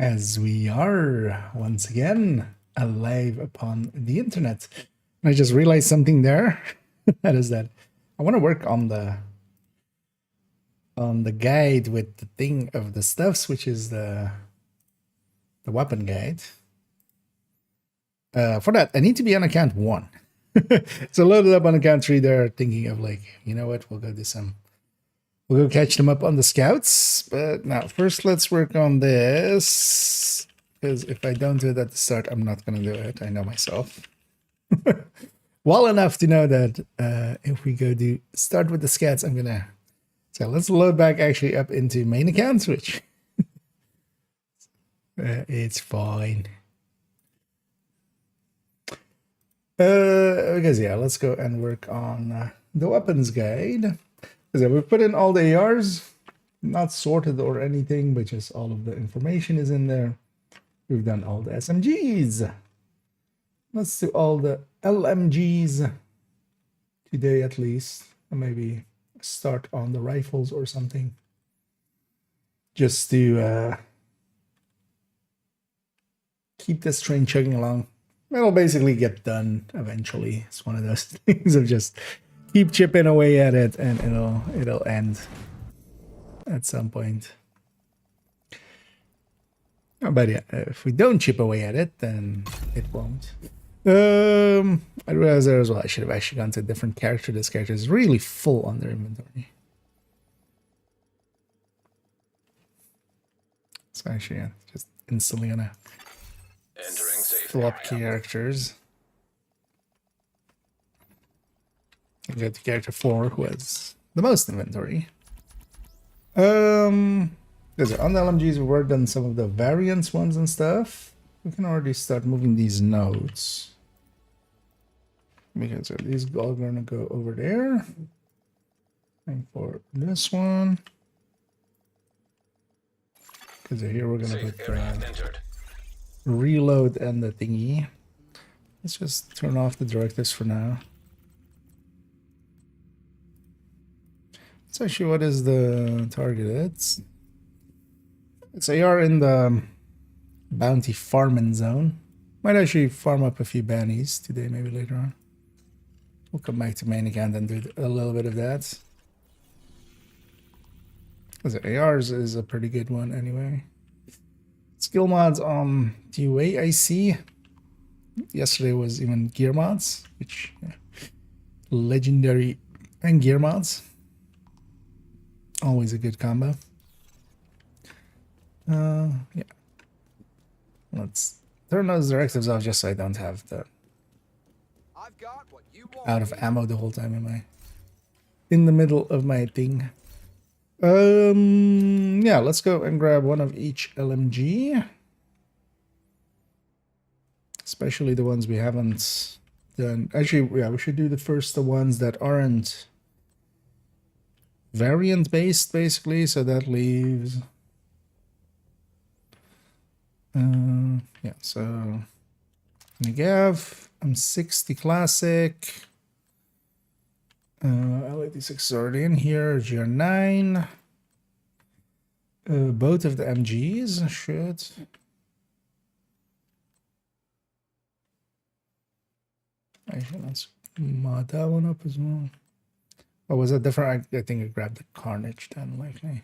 as we are once again alive upon the internet. And I just realized something there. That is that I want to work on the guide with the thing of the stuffs, which is the weapon guide. For that, I need to be on account 1. So loaded up on account 3 there, thinking of like, you know what, we'll go catch them up on the scouts. But now first let's work on this, because if I don't do it at the start, I'm not going to do it. I know myself well enough to know that if we go do start with the scouts, I'm gonna. So let's load back actually up into main account switch. It's fine. Because yeah, let's go and work on the weapons guide. Because we've put in all the ARs, not sorted or anything, but just all of the information is in there. We've done all the SMGs. Let's do all the LMGs today at least. And maybe start on the rifles or something. Just to keep this train chugging along. It'll basically get done eventually. It's one of those things of just keep chipping away at it, and it'll end at some point. But yeah, if we don't chip away at it, then it won't. I realized there as well. I should have actually gone to a different character. This character is really full on their inventory. So actually, yeah, just instantly gonna swap characters. I got to character 4, who has the most inventory. Because on the LMGs, we've worked on some of the variants ones and stuff. We can already start moving these nodes. Because these all gonna go over there. And for this one. Because here we're gonna put reload and the thingy. Let's just turn off the directives for now. So actually, what is the target? It's AR in the bounty farming zone. Might actually farm up a few bounties today, maybe later on. We'll come back to main account and do a little bit of that. Because ARs is a pretty good one anyway. Skill mods on DUA, I see. Yesterday was even gear mods, which legendary and gear mods. Always a good combo. Yeah. Let's turn those directives off just so I don't have the out of ammo the whole time in the middle of my thing. Yeah, let's go and grab one of each LMG. Especially the ones we haven't done. Actually, yeah, we should do the ones that aren't variant based, basically. So that leaves yeah, so Negav, M60 Classic, L86 is already in here, GR9, both of the MGs should. Actually, let's mod that one up as well. Oh, was that different? I think I grabbed the Carnage then, likely.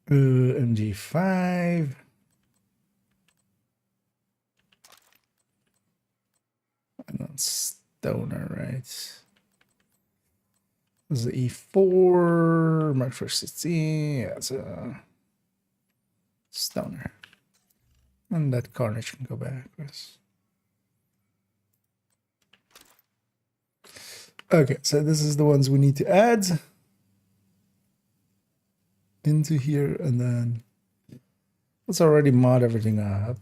MG5. And then Stoner, right? This is the E4, Mark 16. Yeah, it's a Stoner. And that Carnage can go back. Okay, so this is the ones we need to add into here, and then let's already mod everything up.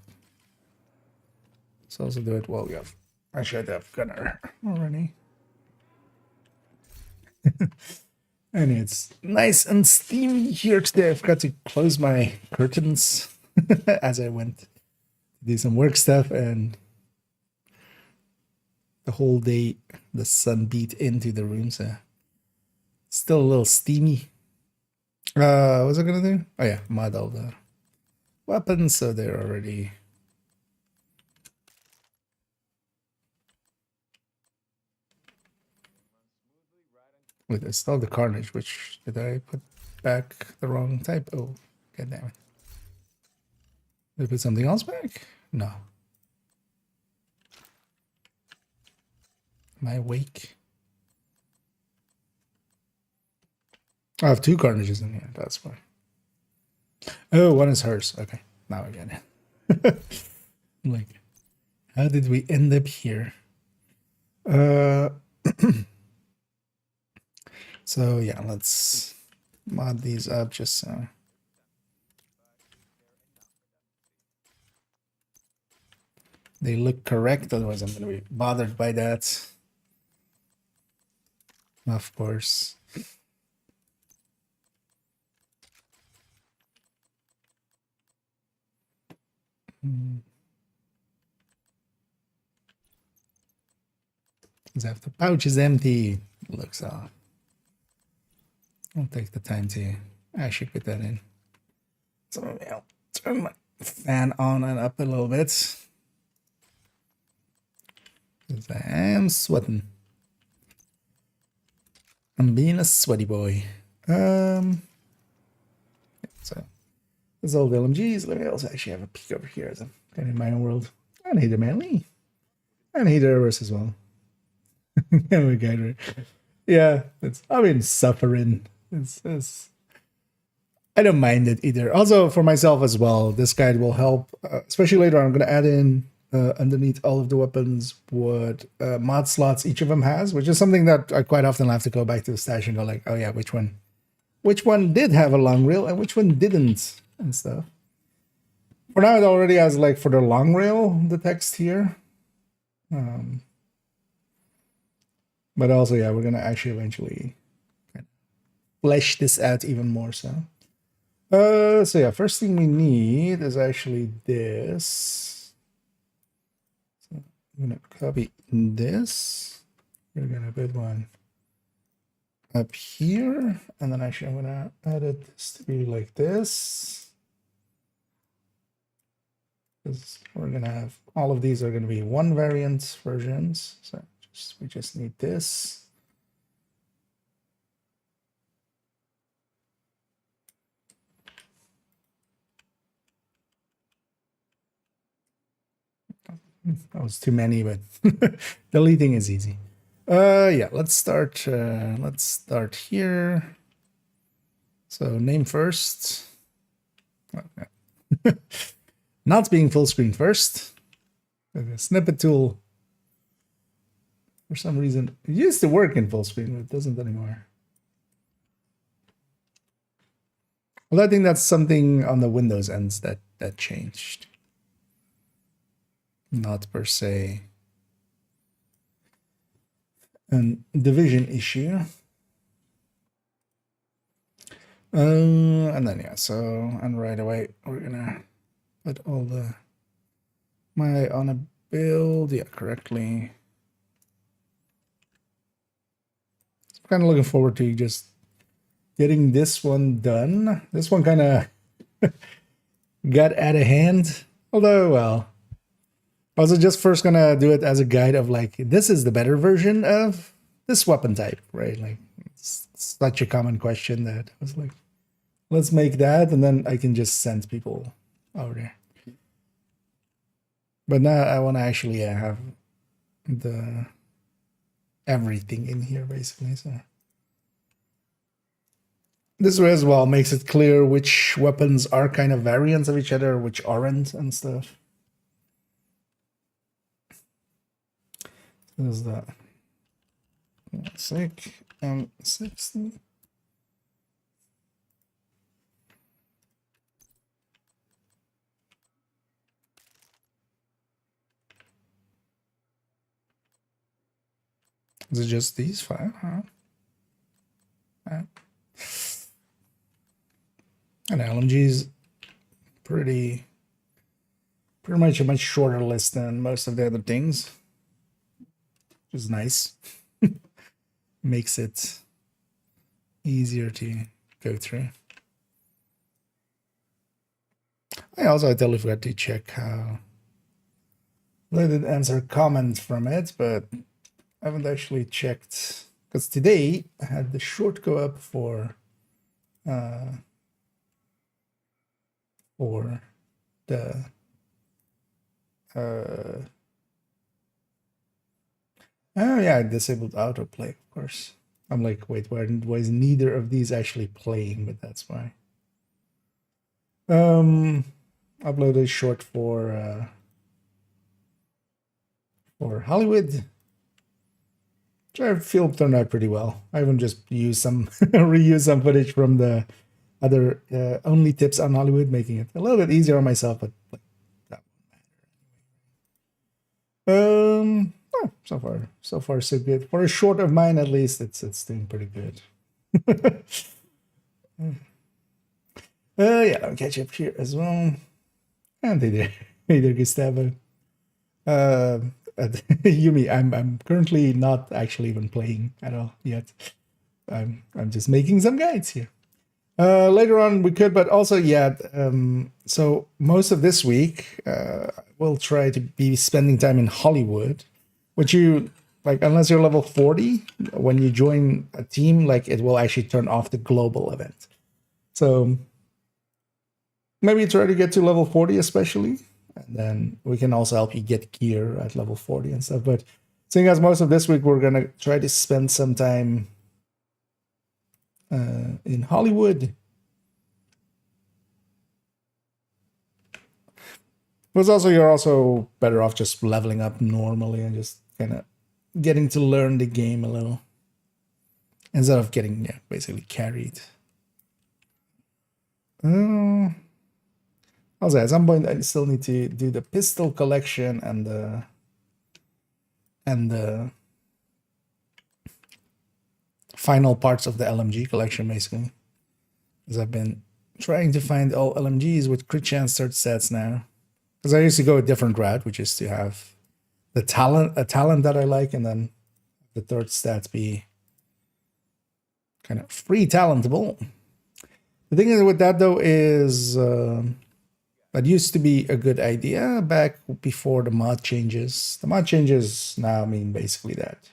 Let's also do it while we have. Actually, I have Gunner already. And it's nice and steamy here today. I forgot to close my curtains as I went to do some work stuff, and the whole day the sun beat into the room, so still a little steamy. What was I gonna do? Oh yeah, mod all the weapons, so they're already... Wait, I still the carnage, which did I put back the wrong type? Oh, god damn it. Did I put something else back? No. Am I awake? I have 2 carnages in here, that's why. Oh, one is hers. Okay, now I get it. Like, how did we end up here? So yeah, let's mod these up just so they look correct, otherwise I'm gonna be bothered by that. Of course. If the pouch is empty, looks off. I'll take the time to actually put that in. So maybe I'll turn my fan on and up a little bit. Because I am sweating. I'm being a sweaty boy. So there's all the LMGs. Let me also actually have a peek over here as I'm kind of in my own world. And Hater Manly. And Hater Eris as well. Yeah, I mean, suffering. It's I don't mind it either. Also, for myself as well, this guide will help, especially later on. I'm going to add in underneath all of the weapons what mod slots each of them has, which is something that I quite often have to go back to the stash and go like, oh yeah, which one did have a long rail and which one didn't and stuff. For now, it already has like for the long rail, the text here. But also, yeah, we're going to actually eventually flesh this out even more so. So yeah, first thing we need is actually this. So I'm gonna copy this. We're gonna put one up here, and then actually I'm gonna edit this to be like this. Because we're gonna have all of these are gonna be 1 variant versions. So we just need this. That was too many, but deleting is easy. Yeah, let's start here. So name first. Okay. Not being full screen first. The snippet tool, for some reason, it used to work in full screen, but it doesn't anymore. Well, I think that's something on the Windows ends that changed. Not per se an division issue. And then yeah, so and right away we're gonna put all the on a build, yeah, correctly. I'm kind of looking forward to just getting this one done. This one kind of got out of hand, although, well, I was just first gonna do it as a guide of like, this is the better version of this weapon type, right? Like, it's such a common question that I was like, let's make that, and then I can just send people over there. But now I want to actually have the everything in here, basically. So this way as well makes it clear which weapons are kind of variants of each other, which aren't, and stuff. Is that sick and 60? Is it just these 5? Huh? And LMG's pretty much a much shorter list than most of the other things, which is nice. Makes it easier to go through. I totally forgot to check how. I did answer comments from it, but I haven't actually checked because today I had the short go up for the oh yeah, I disabled autoplay, of course. I'm like, wait, why is neither of these actually playing? But that's why. Uploaded a short for Hollywood, which I feel turned out pretty well. I even just used some reuse some footage from the other only tips on Hollywood, making it a little bit easier on myself, but like, that won't matter. Oh, so far so good. For a short of mine, at least, it's doing pretty good. Yeah, I'll catch up here as well. And hey there, Gustavo. Yumi, I'm currently not actually even playing at all yet. I'm just making some guides here. Later on we could, but also yeah. So most of this week, we'll try to be spending time in Hollywood, which you like unless you're level 40. When you join a team, like it will actually turn off the global event. So maybe try to get to level 40, especially. And then we can also help you get gear at level 40 and stuff. But seeing as most of this week, we're going to try to spend some time in Hollywood. But also, you're also better off just leveling up normally and just kind of getting to learn the game a little. Instead of getting, basically carried. Also, at some point, I still need to do the pistol collection and the final parts of the LMG collection, basically. Because I've been trying to find all LMGs with crit chance third stats now. Because I used to go a different route, which is to have a talent that I like, and then the third stats be kind of free talentable. The thing is with that though is that used to be a good idea back before the mod changes. The mod changes now mean basically that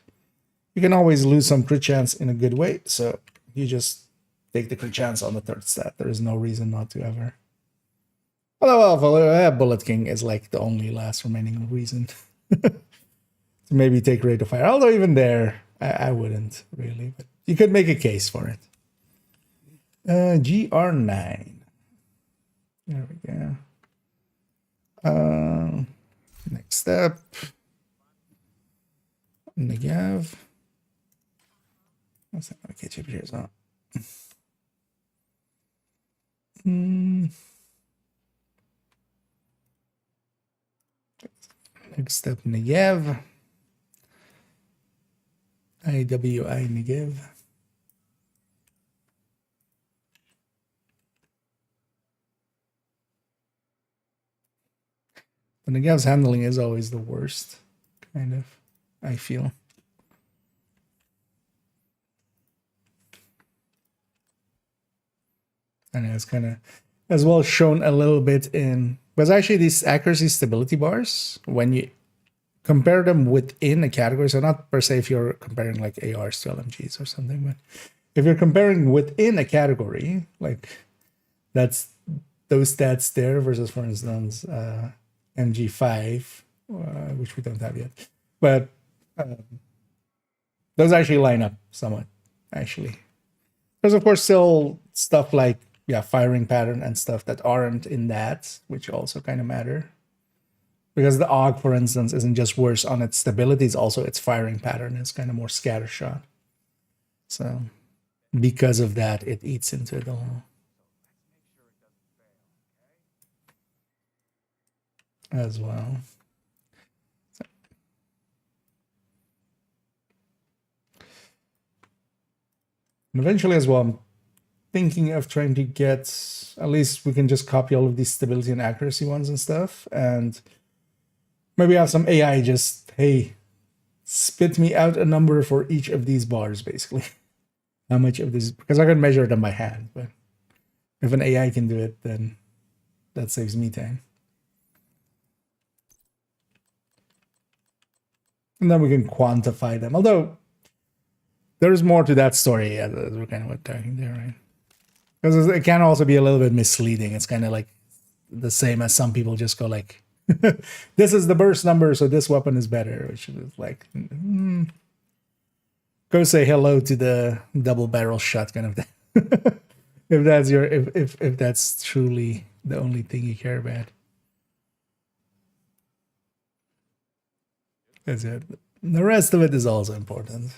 you can always lose some crit chance in a good way, so you just take the crit chance on the third stat. There is no reason not to ever. Although, well, Bullet King is like the only last remaining reason to maybe take Rate of Fire. Although even there, I wouldn't really, but you could make a case for it. GR9. There we go. Next step. Negav. What's that? I'll catch up here as well. Next step, Negev. IWI Negev. But Negev's handling is always the worst, kind of, I feel. And it's kind of as well shown a little bit in, because actually these accuracy stability bars, when you compare them within a category, so not per se if you're comparing like ARs to LMGs or something, but if you're comparing within a category, like that's those stats there versus, for instance, MG5, which we don't have yet, but those actually line up somewhat, actually. There's of course still stuff like firing pattern and stuff that aren't in that, which also kind of matter. Because the AUG, for instance, isn't just worse on its stability, it's also its firing pattern is kind of more scattershot. So because of that, it eats into it all. As well. And eventually as well, I'm thinking of trying to get, at least we can just copy all of these stability and accuracy ones and stuff, and maybe have some AI just, hey, spit me out a number for each of these bars, basically. How much of this, because I can measure them by hand, but if an AI can do it, then that saves me time. And then we can quantify them. Although there's more to that story as we're kind of talking there, right? Because it can also be a little bit misleading. It's kind of like the same as some people just go like, this is the burst number, so this weapon is better, which is like, go say hello to the double barrel shotgun of that. If that's your, if that's truly the only thing you care about. That's it. The rest of it is also important.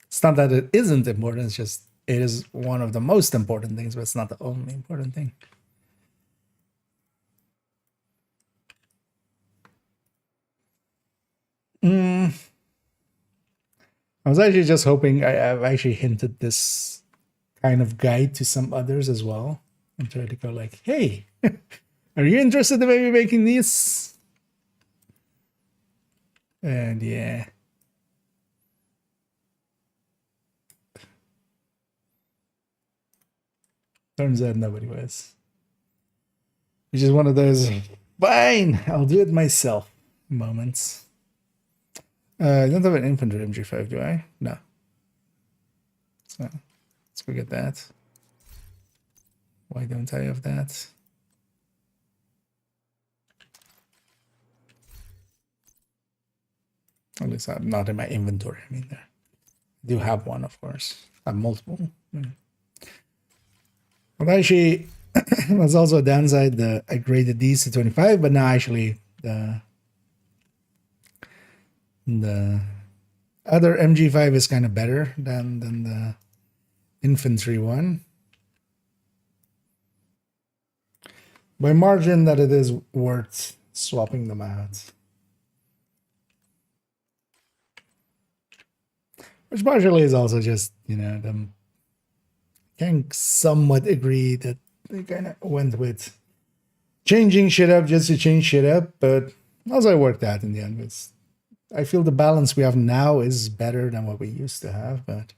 It's not that it isn't important, it's just it is one of the most important things, but it's not the only important thing. I was actually just hoping I've actually hinted this kind of guide to some others as well. And try to go like, hey, are you interested in maybe making these? And yeah. Turns out nobody was. Which is one of those, fine, I'll do it myself moments. I don't have an infantry MG5, do I? No. So let's forget that. Why don't I have that? At least I'm not in my inventory. I mean, there. I do have one, of course. I have multiple. Well, actually, there's also a downside. I graded these to 25, but now actually the other MG5 is kind of better than the infantry one. By margin that it is worth swapping them out. Which partially is also just, you know, them can somewhat agree that they kind of went with changing shit up just to change shit up, but also it worked out in the end. I feel the balance we have now is better than what we used to have, but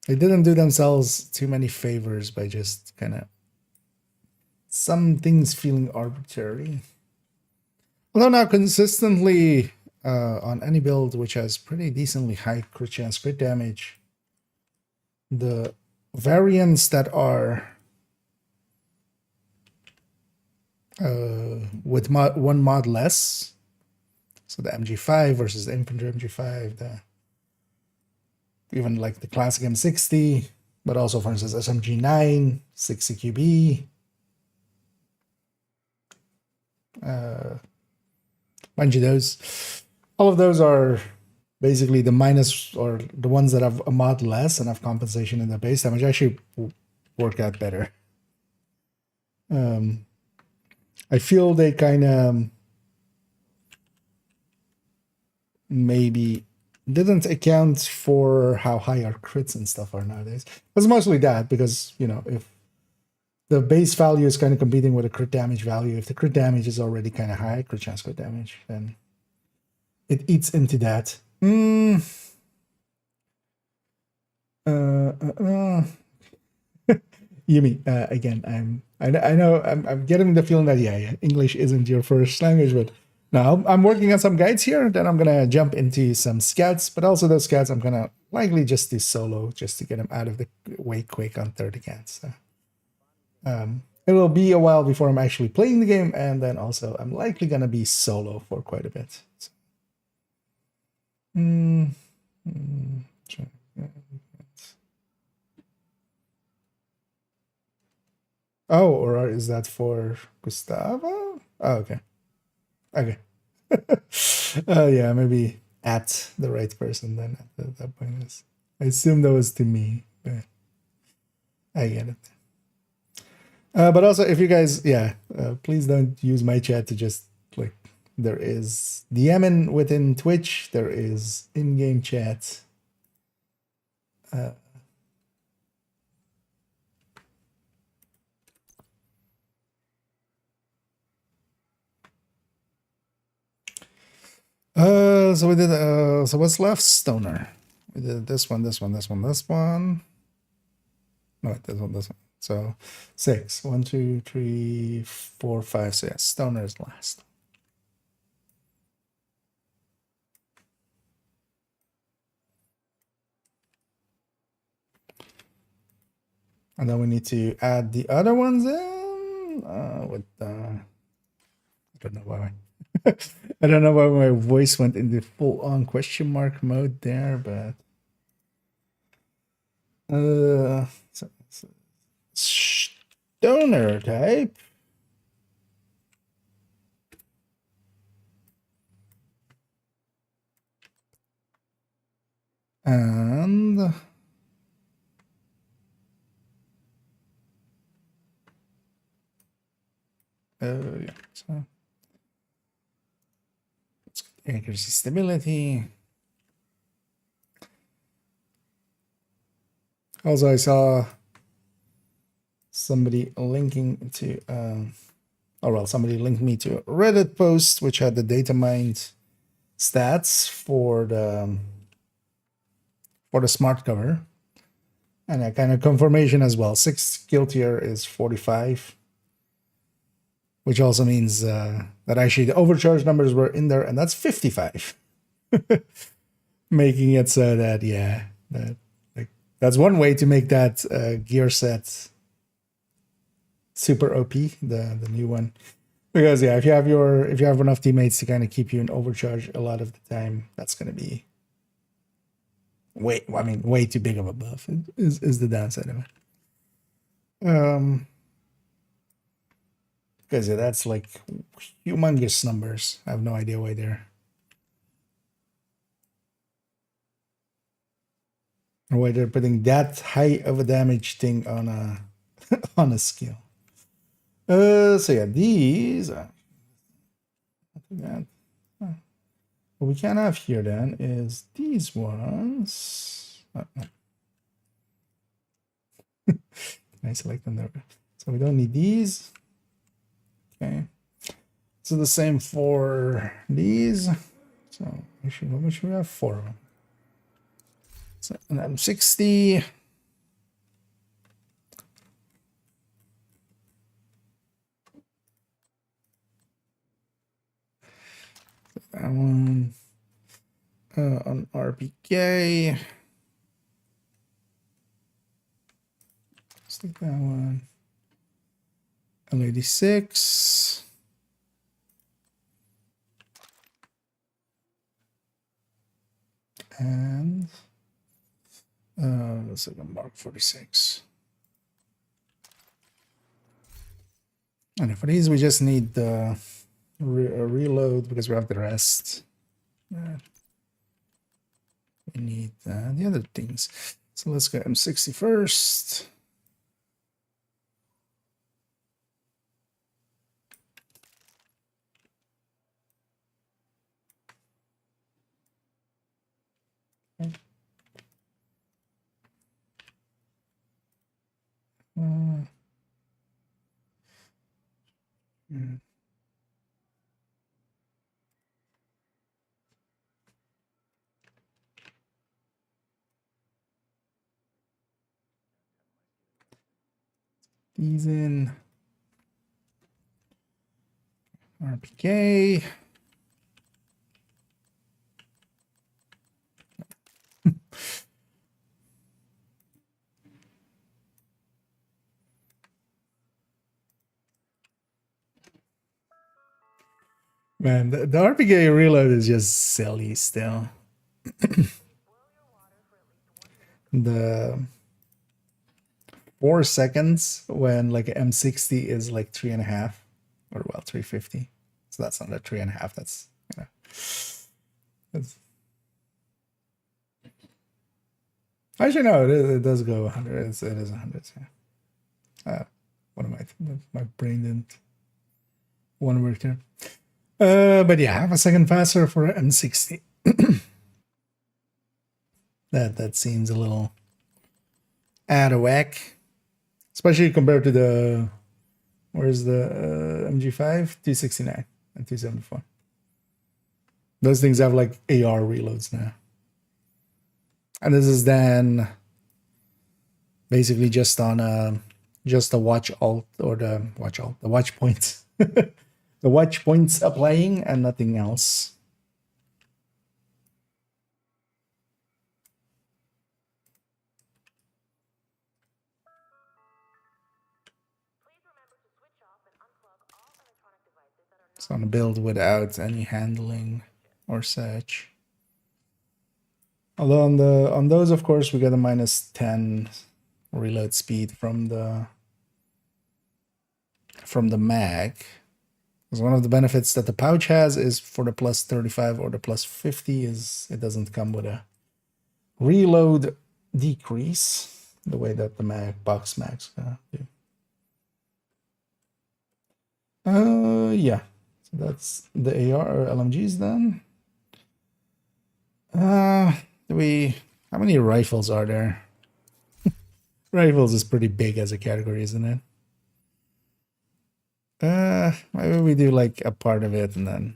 they didn't do themselves too many favors by just kind of some things feeling arbitrary. Although now consistently on any build which has pretty decently high crit chance, crit damage, the variants that are with one mod less, so the MG5 versus the infantry MG5, even like the classic M60, but also for instance SMG9, 60 QB, mind you, all of those are basically the minus, or the ones that have a mod less and have compensation in the base damage actually work out better. I feel they kind of maybe didn't account for how high our crits and stuff are nowadays. It's mostly that, because, you know, if the base value is kind of competing with a crit damage value, if the crit damage is already kind of high, crit chance, crit damage, then it eats into that. Yumi, again, I know I'm getting the feeling that yeah, English isn't your first language, but now I'm working on some guides here. Then I'm gonna jump into some scouts, but also those scouts I'm gonna likely just do solo just to get them out of the way quick on third again. So it will be a while before I'm actually playing the game, and then also I'm likely gonna be solo for quite a bit. So. Oh, or is that for Gustavo? Oh, okay. Okay. Yeah, maybe at the right person then at that point. I assume that was to me, but I get it. But also, if you guys, please don't use my chat to just like, there is DMing within Twitch, there is in-game chat. So we did. So what's left? Stoner. We did this one, this one, this one, this one. No, wait, this one, this one. So 6. 1, 2, 3, 4, 5. So yeah, stoner is last. And then we need to add the other ones in. I don't know why. I don't know why my voice went into full-on question mark mode there, but stoner type. And yeah, so let's get accuracy, stability. Also, I saw somebody linking to somebody linked me to a Reddit post which had the data mined stats for the smart cover, and a kind of confirmation as well. 6 skill tier is 45, which also means that actually the overcharge numbers were in there, and that's 55. Making it so that that's one way to make that gear set super OP, the new one. Because if you have enough teammates to kind of keep you in overcharge a lot of the time, that's going to be way too big of a buff is the downside of it. Because that's like humongous numbers. I have no idea why they're putting that high of a damage thing on a on a skill. So yeah, these what we can have here then is these ones. I select them there. So we don't need these. Okay. So the same for these. So actually, how much we have? 4 of them. So an M60. That one. On RPK. Let's take that one. L86. And let's look at Mark 46. And for these, we just need the reload because we have the rest. We need the other things. So let's go M60 first. Okay. These in RPK. Man, the RPK reload is just silly still. The 4 seconds when like M60 is like 3.5 or 350. So that's not a 3.5. That's actually no, it does go 100. It is 100. Yeah. What am my brain didn't want to work there. But yeah, half a second faster for M60. that seems a little out of whack, especially compared to the where's the MG5 269 and 274. Those things have like AR reloads now. And this is then basically just on just the watch alt or the watch points. The watch points applying and nothing else. It's on a build without any handling or such. Although on those, of course, we get a -10 reload speed from the mag. Because one of the benefits that the pouch has is for the +35 or the +50 is it doesn't come with a reload decrease the way that the box mags do. Yeah. So that's the AR or LMGs then. How many rifles are there? Rifles is pretty big as a category, isn't it? Maybe we do like a part of it and then,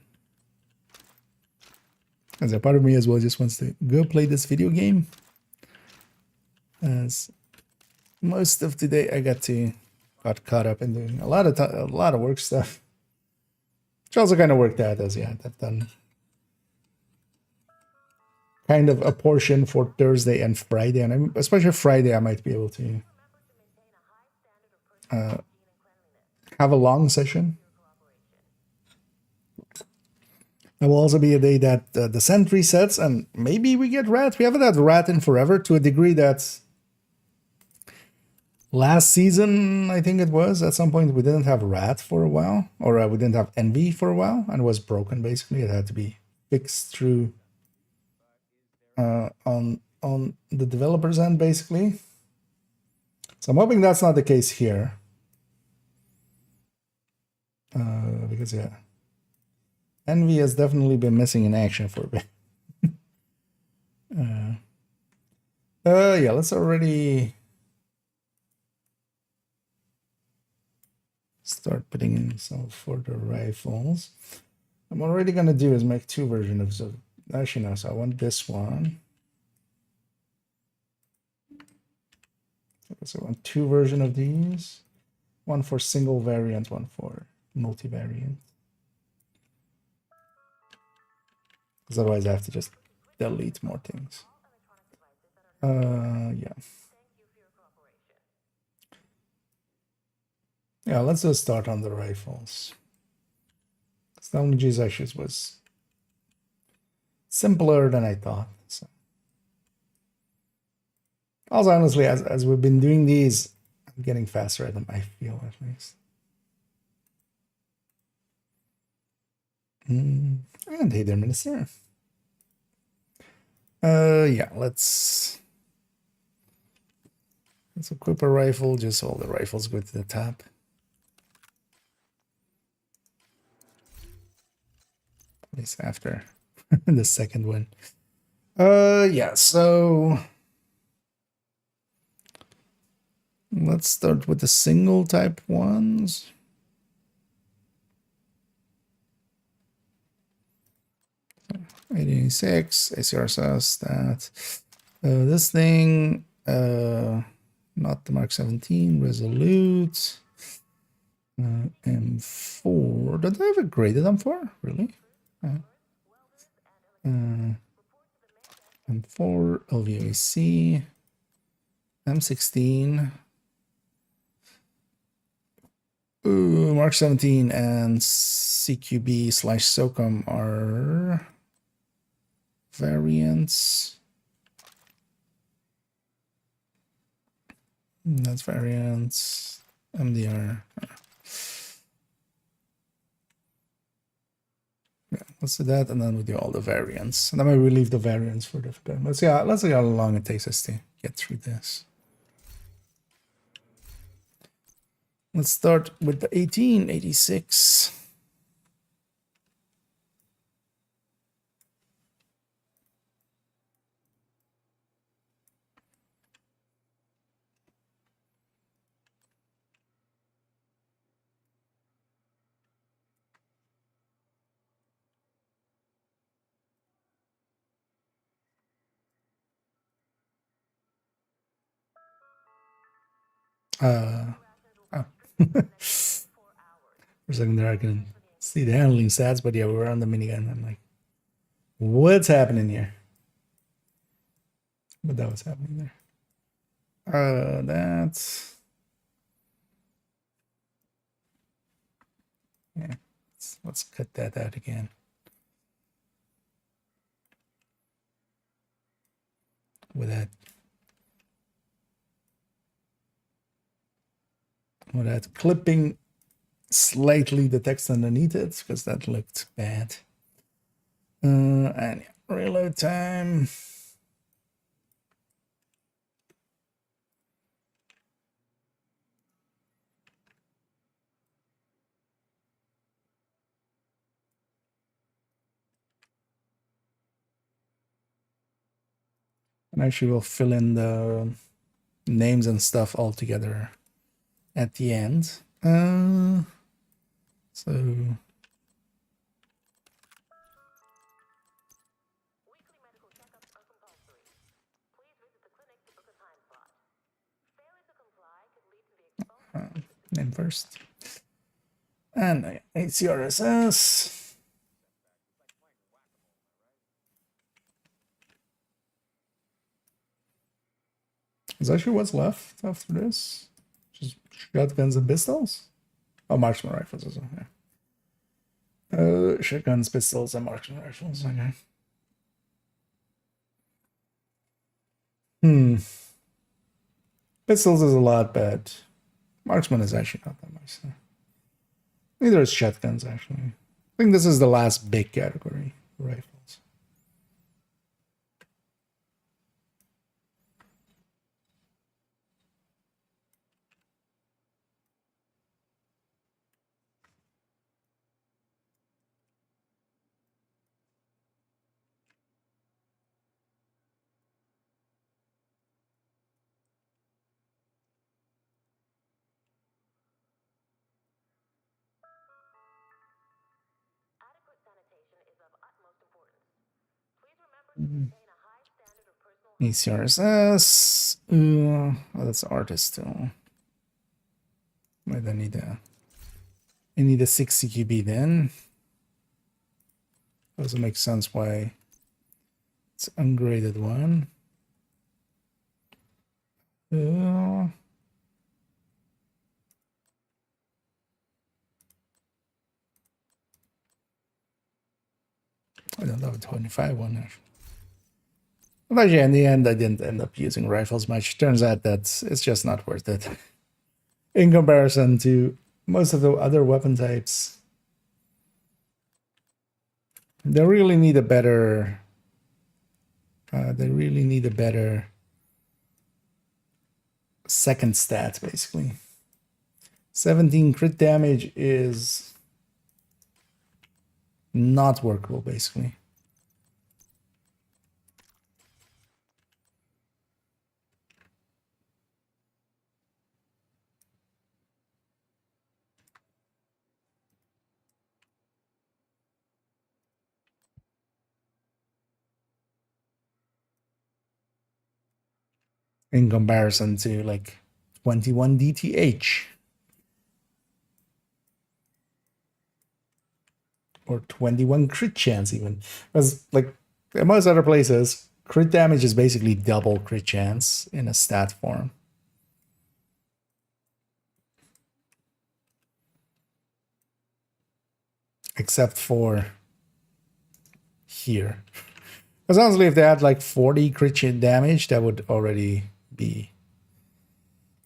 as a part of me as well just wants to go play this video game. As most of today I got caught up in doing a lot of work stuff, which also kind of worked out as I've done kind of a portion for Thursday and Friday, and especially Friday I might be able to have a long session. It will also be a day that the scent resets, and maybe we get rat. We haven't had rat in forever, to a degree that last season, I think it was, at some point we didn't have rat for a while, or we didn't have envy for a while, and it was broken basically. It had to be fixed through on the developer's end basically. So I'm hoping that's not the case here. Because envy has definitely been missing in action for a bit. Yeah, let's already start putting in some for the rifles. I'm already gonna do is make 2 versions of, actually no, so I want this one. So I want 2 versions of these. One for single variant, one for multi-variant. Because otherwise I have to just delete more things. Yeah. Yeah, let's just start on the rifles. The LMG's actually was simpler than I thought. So. Also, honestly, as we've been doing these, I'm getting faster at them, I feel, at least. And hey there, Minister. Yeah, let's equip a rifle, just all the rifles go to the top. At least after the second one. Yeah, so let's start with the single type ones. '86 ACR says that this thing, not the Mark 17, Resolute, M4. Did I have a graded M4? Really? M4, LVAC, M16. Ooh, Mark 17 and CQB/SOCOM are variants. That's variants. MDR. Yeah, let's do that, and then we do all the variants. And then maybe we leave the variants for different. Let's see how long it takes us to get through this. Let's start with the 1886. Oh. For a second there, I couldn't see the handling stats, but yeah, we were on the minigun. I'm like, what's happening here? But that was happening there. That's... Yeah, let's cut that out again. Without clipping slightly the text underneath it, because that looked bad. And yeah, reload time. And actually we'll fill in the names and stuff all together at the end. So name first. And HCRSS. Is actually what's left after this. Just shotguns and pistols. Oh, marksman rifles as well. Yeah. Shotguns, pistols, and marksman rifles. Okay. Pistols is a lot, but marksman is actually not that much. So. Neither is shotguns, actually. I think this is the last big category, rifles. ECRSS. Oh, that's artist still. Wait, I need a 60 QB then. Doesn't make sense why it's ungraded one. I don't have a 25 one actually. But yeah, in the end, I didn't end up using rifles much. Turns out that it's just not worth it in comparison to most of the other weapon types. They really need a better. Second stat, basically. 17 crit damage is not workable, basically. In comparison to like 21 DTH or 21 crit chance even, because like in most other places crit damage is basically double crit chance in a stat form. Except for here, because honestly if they had like 40 crit damage that would already be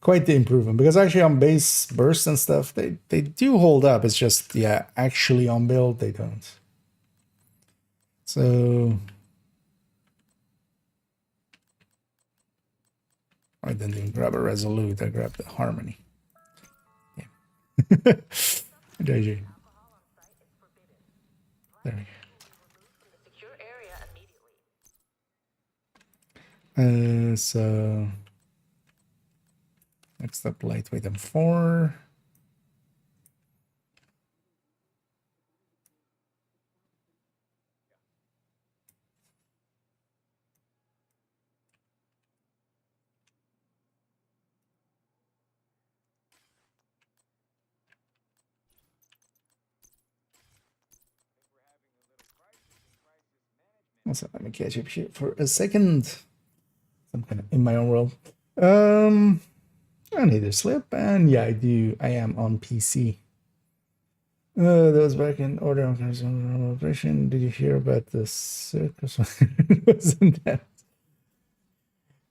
quite the improvement, because actually on base bursts and stuff they do hold up. It's just, yeah, actually on build they don't. So I didn't even grab a resolute, I grabbed the harmony. Yeah. JJ. There we go. So next up, lightweight M4. Also, let me catch up here for a second. I'm kind of in my own world. I need to slip, and yeah, I do. I am on PC. Those back in order of operation. Did you hear about the circus? Wasn't that?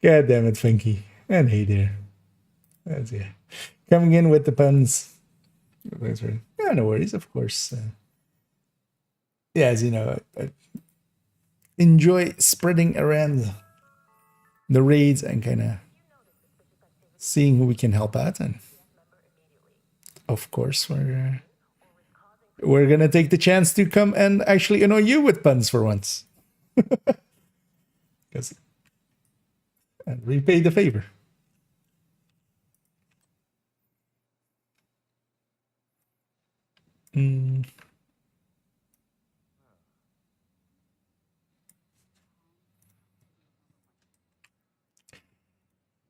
God damn it, Funky. And hey there. That's yeah. Coming in with the puns. Thanks for yeah, no worries, of course. Yeah, as you know, I enjoy spreading around the raids and kind of seeing who we can help out, and of course we're gonna take the chance to come and actually annoy you with puns for once, because and repay the favor. Mm.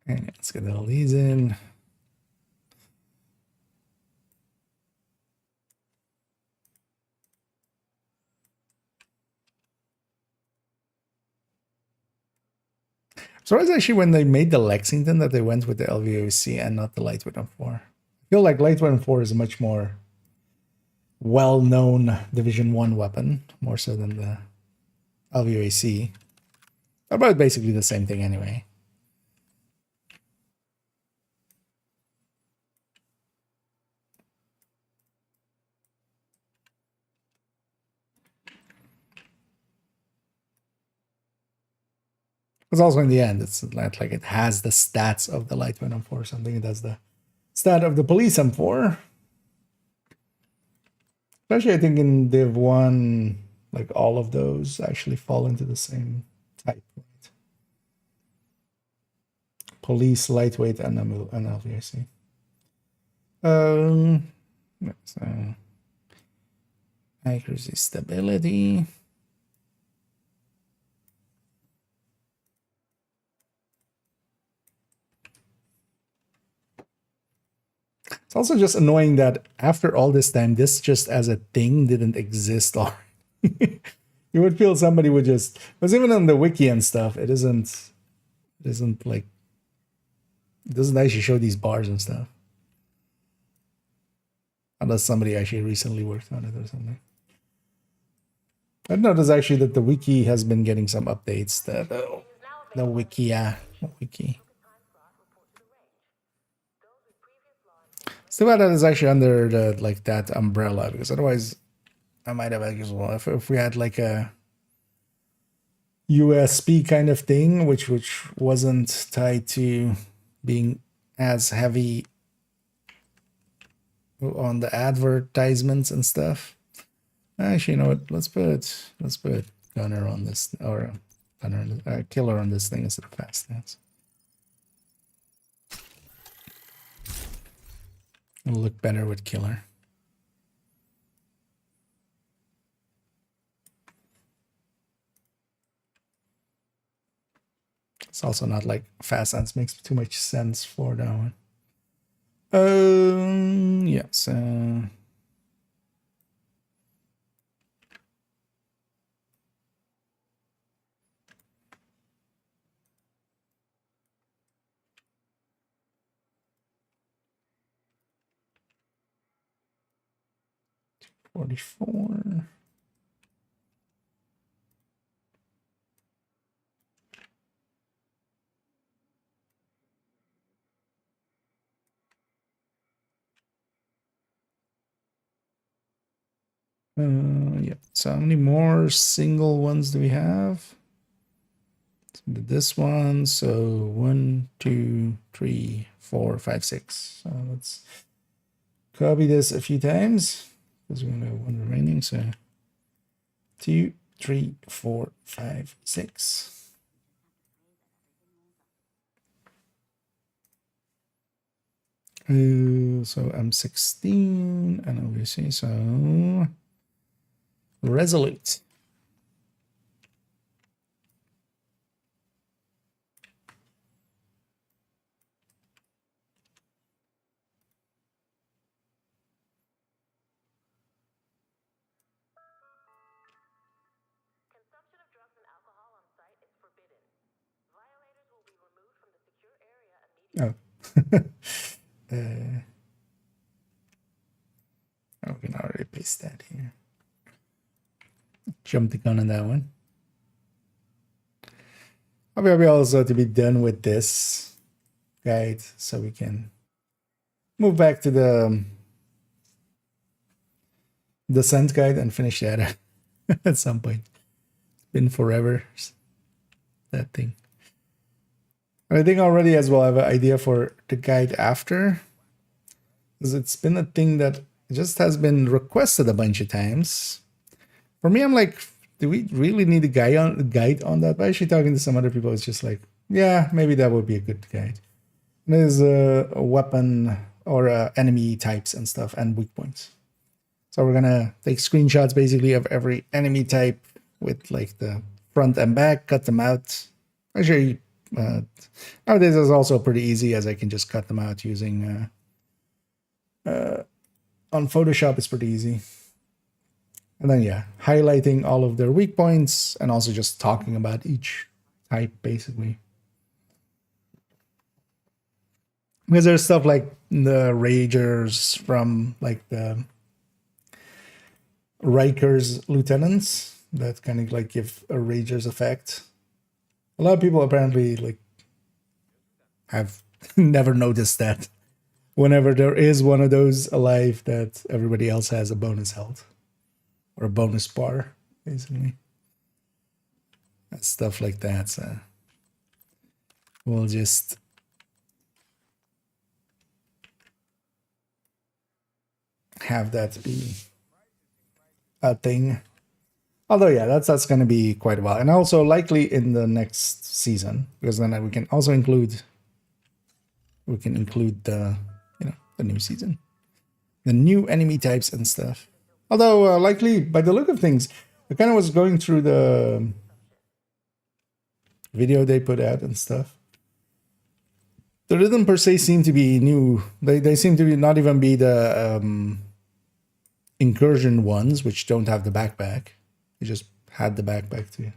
And let's get all these in. So it's actually when they made the Lexington that they went with the LVOC and not the Lightweight M4. I feel like Lightweight M4 is a much more well-known Division 1 weapon, more so than the LVOC. About basically the same thing anyway. Because also in the end, it's not like it has the stats of the Lightweight M4 or something. It has the stat of the Police M4. Especially, I think in Div 1, like all of those actually fall into the same type. Right? Police, Lightweight, and LVOC. So accuracy, stability. It's also just annoying that after all this time, this just as a thing didn't exist already. You would feel somebody would just, because even on the wiki and stuff, it isn't like, it doesn't actually show these bars and stuff. Unless somebody actually recently worked on it or something. I've noticed actually that the wiki has been getting some updates. That the wiki. It's too bad that is actually under the like that umbrella, because otherwise I might have as well if we had like a USP kind of thing, which wasn't tied to being as heavy on the advertisements and stuff. Actually, you know what? Let's put gunner on this, or gunner killer on this thing instead of fast dance. It'll look better with killer. It's also not like fast dance makes too much sense for that one. Yeah, so 44. Yeah. So how many more single ones do we have? This one. So 1, 2, 3, 4, 5, 6. So let's copy this a few times because we only have one remaining. So 2, 3, 4, 5, 6. So I'm 16, and obviously so resolute. Oh. We can already paste that here. Jump the gun on that one. I'll be happy also to be done with this guide so we can move back to the descent guide and finish that at some point. It's been forever, that thing. I think already as well I have an idea for the guide after, because it's been a thing that just has been requested a bunch of times. For me, I'm like, do we really need a guide on that? But actually talking to some other people, it's just like, yeah, maybe that would be a good guide. And there's a weapon or enemy types and stuff and weak points. So we're gonna take screenshots basically of every enemy type with like the front and back, cut them out. Actually, nowadays it's also pretty easy as I can just cut them out using on Photoshop. It's pretty easy. And then yeah, highlighting all of their weak points and also just talking about each type basically. Because there's stuff like the Ragers from like the Riker's lieutenants that kind of like give a Rager's effect. A lot of people apparently like have never noticed that whenever there is one of those alive that everybody else has a bonus health or a bonus bar basically. And stuff like that. So we'll just have that be a thing. Although yeah, that's going to be quite a while, and also likely in the next season, because then we can also include the the new season, the new enemy types and stuff. Although likely by the look of things, I kind of was going through the video they put out and stuff. The rhythm per se seem to be new. They seem to be not even be the incursion ones, which don't have the backpack. They just had the backpack too.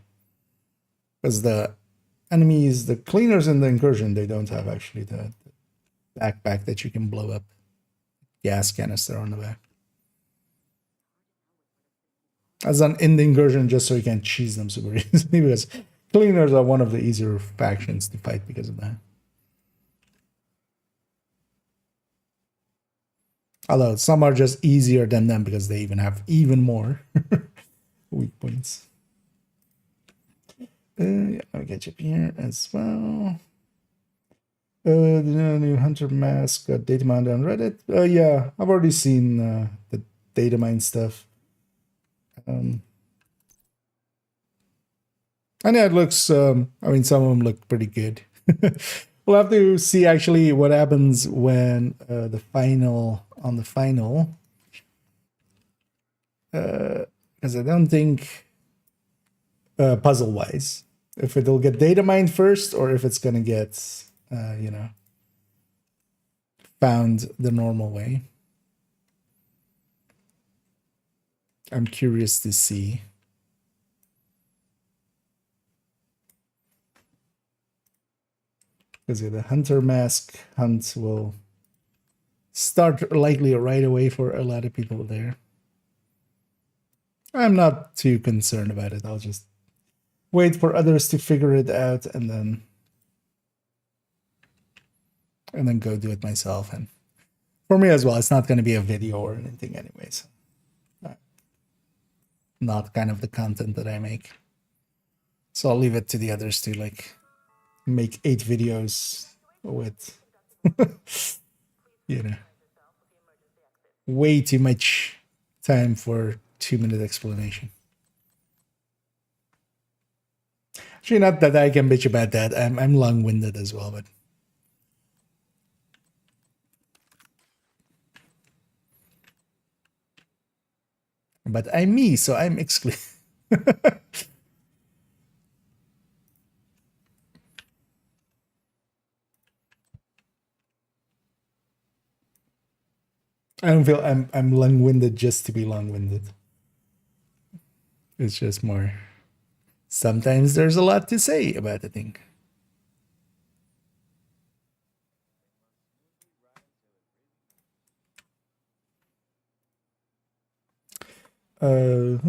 Because the enemies, the cleaners in the incursion, they don't have actually the backpack that you can blow up. Gas canister on the back. As an in the incursion, just so you can cheese them super easily, because cleaners are one of the easier factions to fight because of that. Although some are just easier than them because they even have even more weak points. Yeah, I'll get you up here as well. The new Hunter Mask data mine on Reddit. Yeah, I've already seen the data mine stuff. And yeah, it looks, I mean, some of them look pretty good. We'll have to see actually what happens when on the final, because I don't think puzzle-wise, if it'll get data mined first or if it's gonna get, found the normal way. I'm curious to see. Because the Hunter Mask hunt will start likely right away for a lot of people there. I'm not too concerned about it. I'll just wait for others to figure it out and then go do it myself. And for me as well, it's not going to be a video or anything anyways. Not kind of the content that I make. So I'll leave it to the others to like make 8 videos with way too much time for 2-minute explanation. Actually, not that I can bitch about that. I'm long-winded as well, but I'm me, so I'm excluded. I don't feel I'm long-winded just to be long-winded. It's just more. Sometimes there's a lot to say about the thing. So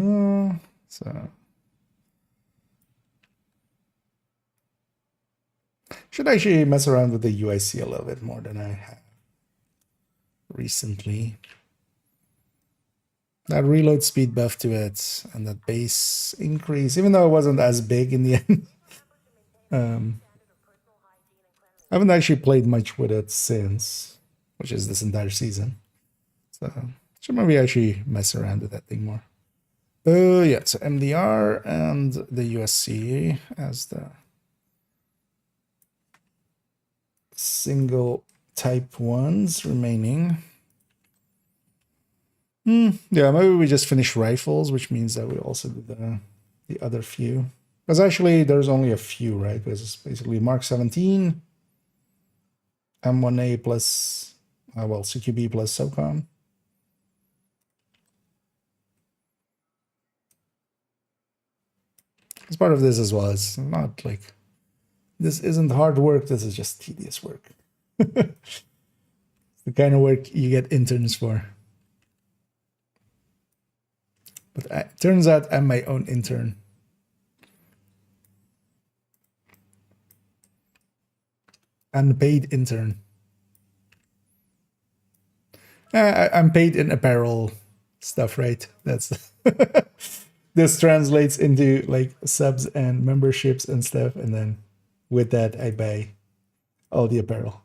should actually mess around with the UIC a little bit more than I have recently. That reload speed buff to it and that base increase, even though it wasn't as big in the end. I haven't actually played much with it since, which is this entire season. So should maybe actually mess around with that thing more. Yeah, so MDR and the USC as the single type ones remaining. Yeah, maybe we just finish rifles, which means that we also do the other few. Because actually, there's only a few, right? Because it's basically Mark 17, M1A plus, well, CQB plus SOCOM. As part of this as well, it's not like, this isn't hard work, this is just tedious work. It's the kind of work you get interns for. But it turns out I'm my own intern. Unpaid intern. I'm paid in apparel stuff, right? That's this translates into like subs and memberships and stuff, and then with that I buy all the apparel.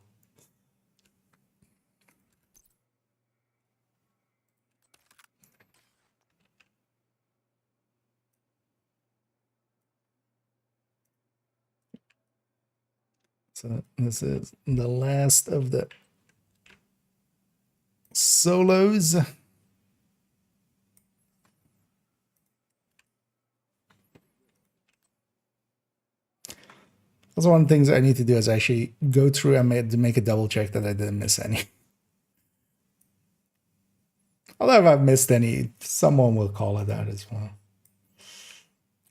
So this is the last of the solos. That's one of the things I need to do is actually go through and make a double check that I didn't miss any. Although if I've missed any, someone will call it out as well.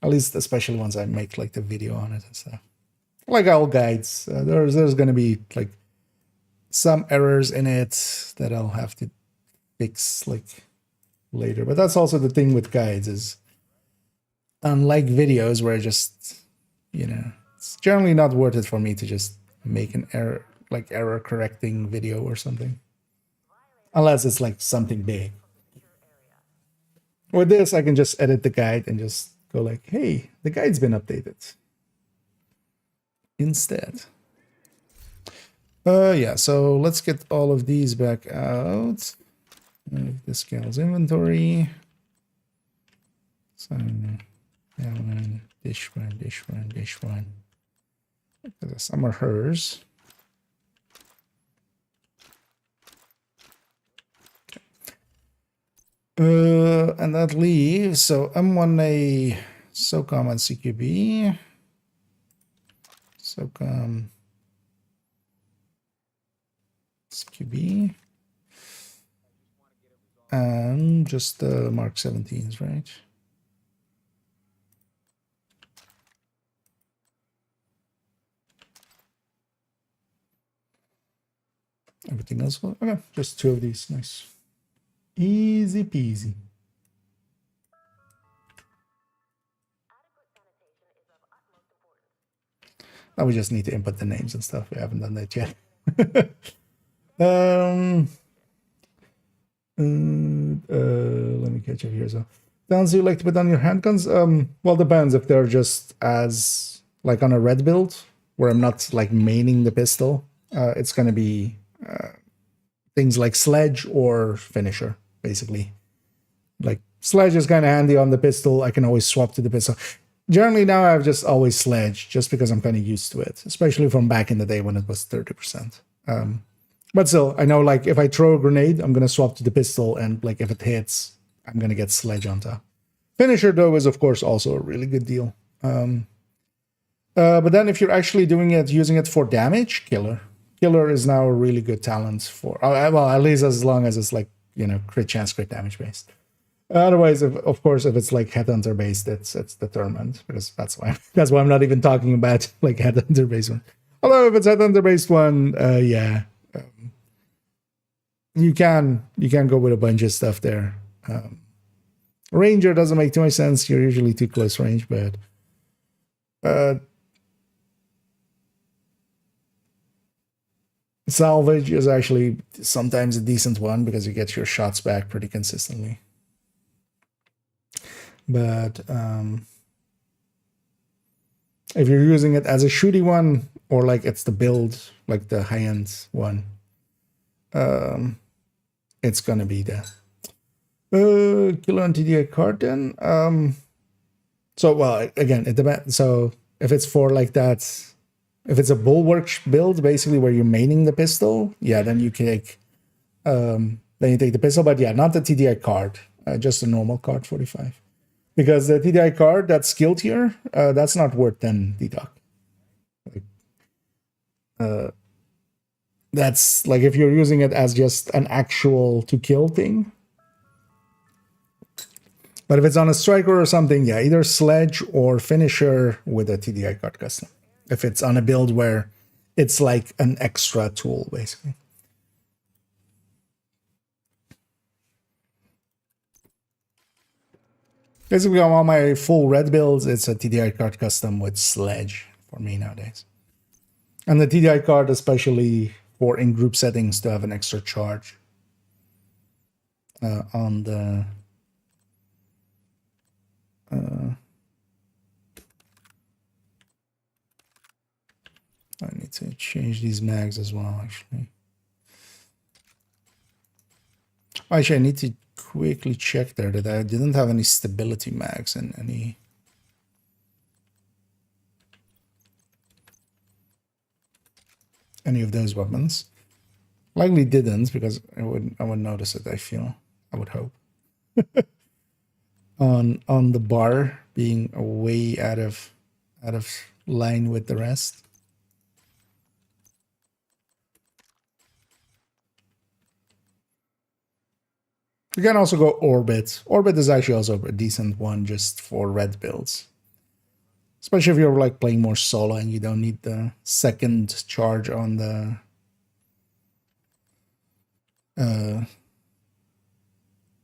At least especially once I make like the video on it and stuff. Like all guides, there's going to be like some errors in it that I'll have to fix like later. But that's also the thing with guides is unlike videos where just, you know, it's generally not worth it for me to just make an error, like error correcting video or something. Unless it's like something big. With this, I can just edit the guide and just go like, hey, the guide's been updated. Instead. Yeah, so let's get all of these back out. This gal's inventory. So, one, dish one, dish one, dish one. Some are hers. And that leaves, so M1A, SOCOM and CQB. SOCOM, CQB. And just the Mark 17s, right? Everything else, okay, just two of these, nice. Easy peasy. Now we just need to input the names and stuff. We haven't done that yet. Let me catch up here. So, downs you like to put on your handguns? Well, depends if they're just as like on a red build where I'm not like maining the pistol. It's gonna be things like sledge or finisher, basically. Like sledge is kind of handy on the pistol. I can always swap to the pistol. Generally now I've just always sledge just because I'm kind of used to it, especially from back in the day when it was 30%. But still, I know like if I throw a grenade, I'm going to swap to the pistol, and like if it hits, I'm going to get sledge on top. Finisher though is of course also a really good deal. But then if you're actually doing it, using it for damage, killer. Killer is now a really good talent for, well, at least as long as it's like, you know, crit chance, crit damage based. Otherwise, of course, if it's like headhunter based, it's determined, because that's why I'm not even talking about like headhunter based one. Although if it's headhunter based one, yeah, you can go with a bunch of stuff there. Ranger doesn't make too much sense. You're usually too close range, but salvage is actually sometimes a decent one because you get your shots back pretty consistently. But if you're using it as a shooty one, or like it's the build, like the high-end one, it's gonna be the killer on TDI card then. So well, again, it depends. So if it's for like that, if it's a bulwark build, basically where you're maining the pistol, yeah, then you take the pistol. But yeah, not the TDI card, just a normal card 45, because the TDI card, that skill tier, that's not worth 10 deduct. That's like if you're using it as just an actual to kill thing. But if it's on a striker or something, yeah, either sledge or finisher with a TDI card custom. If it's on a build where it's like an extra tool, basically. Basically, on all my full red builds, it's a TDI card custom with sledge for me nowadays. And the TDI card, especially for in group settings, to have an extra charge on the. I need to change these mags as well, actually. Actually, I need to quickly check there that I didn't have any stability mags in any of those weapons. Likely didn't, because I would notice it, I would hope. on the bar being way out of line with the rest. You can also go Orbit. Orbit is actually also a decent one just for red builds. Especially if you're like playing more solo and you don't need the second charge on the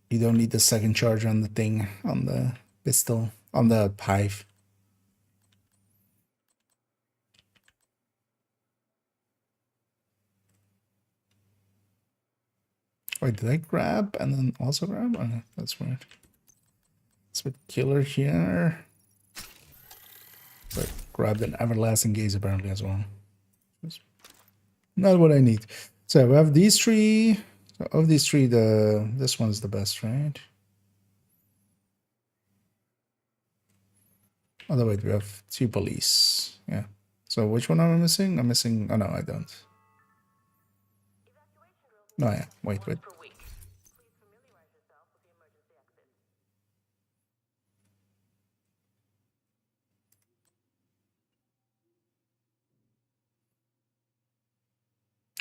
you don't need the second charge on the thing, on the pistol, on the pipe. Wait, did I grab and then also grab? Oh, no, that's weird. Let's put killer here. But grabbed an everlasting gaze apparently as well. Not what I need. So we have these three. So of these three, this one's the best, right? Oh, no, wait, we have two police. Yeah. So which one am I missing? I'm missing. Oh no, I don't. No, yeah. Wait.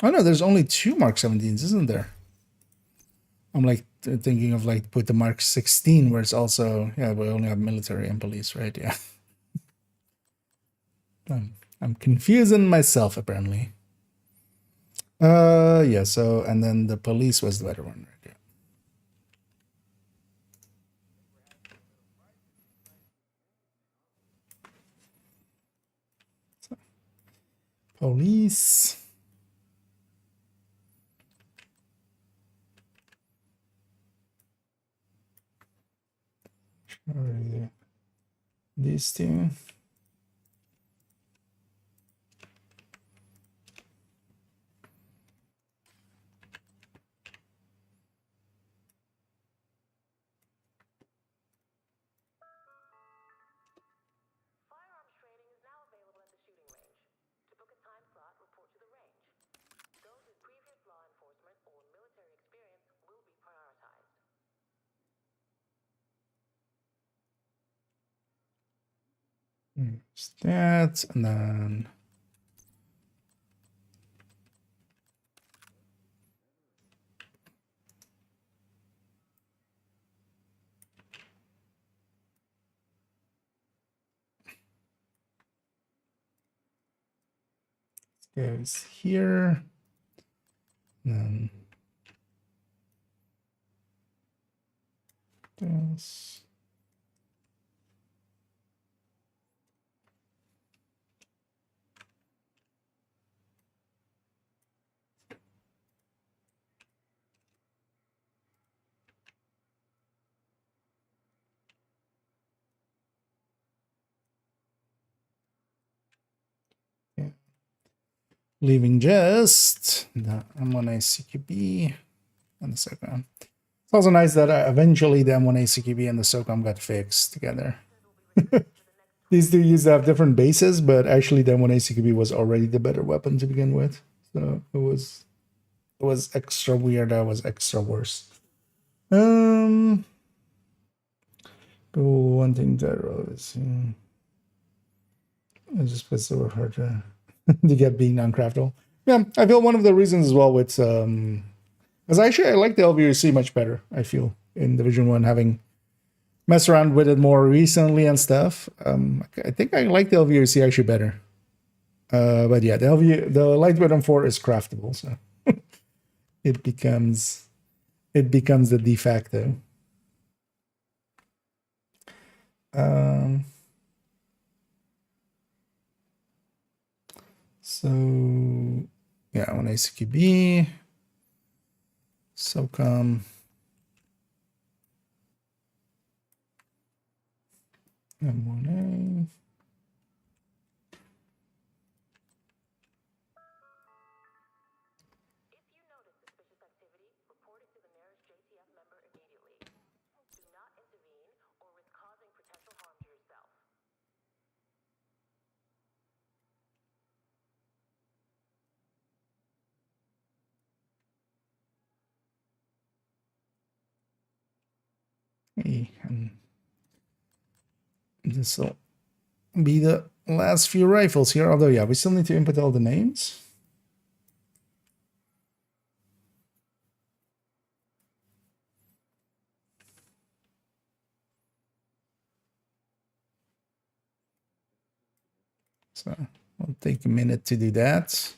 Oh no, there's only two Mark 17s, isn't there? I'm like thinking of like put the Mark 16 where it's also, yeah, we only have military and police, right? Yeah. I'm confusing myself apparently. Yeah, so and then the police was the better one, right? Yeah. So, police. These two. That, and then goes here. And then Yes. Yeah. Leaving just the M1A CQB and the SOCOM. It's also nice that eventually the M1A CQB and the SOCOM got fixed together. These two used to have different bases, but actually the M1A CQB was already the better weapon to begin with. So it was extra weird. That was extra worse. One thing that was just because they were hard to get being non-craftable. Yeah, I feel one of the reasons as well with because actually I like the LVRC much better. I feel in Division 1 having messed around with it more recently and stuff. I think I like the LVRC actually better. But yeah, the lightweight M4 is craftable, so it becomes the de facto. So yeah, when ACQB, SOCOM, M1A. And this will be the last few rifles here. Although, yeah, we still need to input all the names. So we'll take a minute to do that.